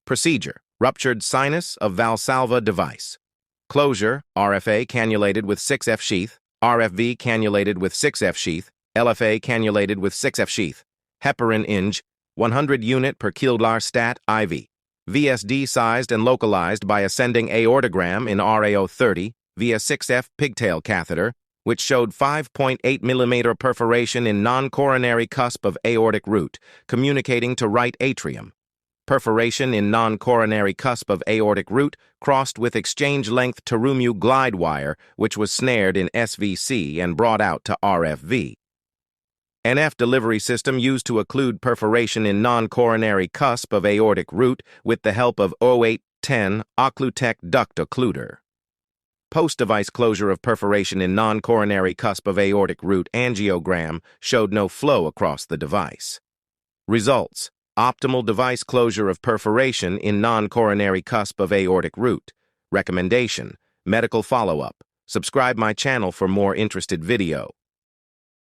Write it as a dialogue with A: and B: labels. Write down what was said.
A: Procedure: Ruptured Sinus of Valsalva device. Closure: RFA cannulated with 6F sheath, RFV cannulated with 6F sheath, LFA cannulated with 6F sheath. Heparin Inj, 100 unit per kilogram stat IV. VSD sized and localized by ascending aortogram in RAO 30 via 6F pigtail catheter, which showed 5.8 mm perforation in non-coronary cusp of aortic root, communicating to right atrium. Perforation in non-coronary cusp of aortic root crossed with exchange-length Terumu glide wire, which was snared in SVC and brought out to RFV. NF delivery system used to occlude perforation in non-coronary cusp of aortic root with the help of 0810 Occlutech duct occluder. Post-device closure of perforation in non-coronary cusp of aortic root angiogram showed no flow across the device. Results: optimal device closure of perforation in non-coronary cusp of aortic root. Recommendation: medical follow-up. Subscribe my channel for more interested video.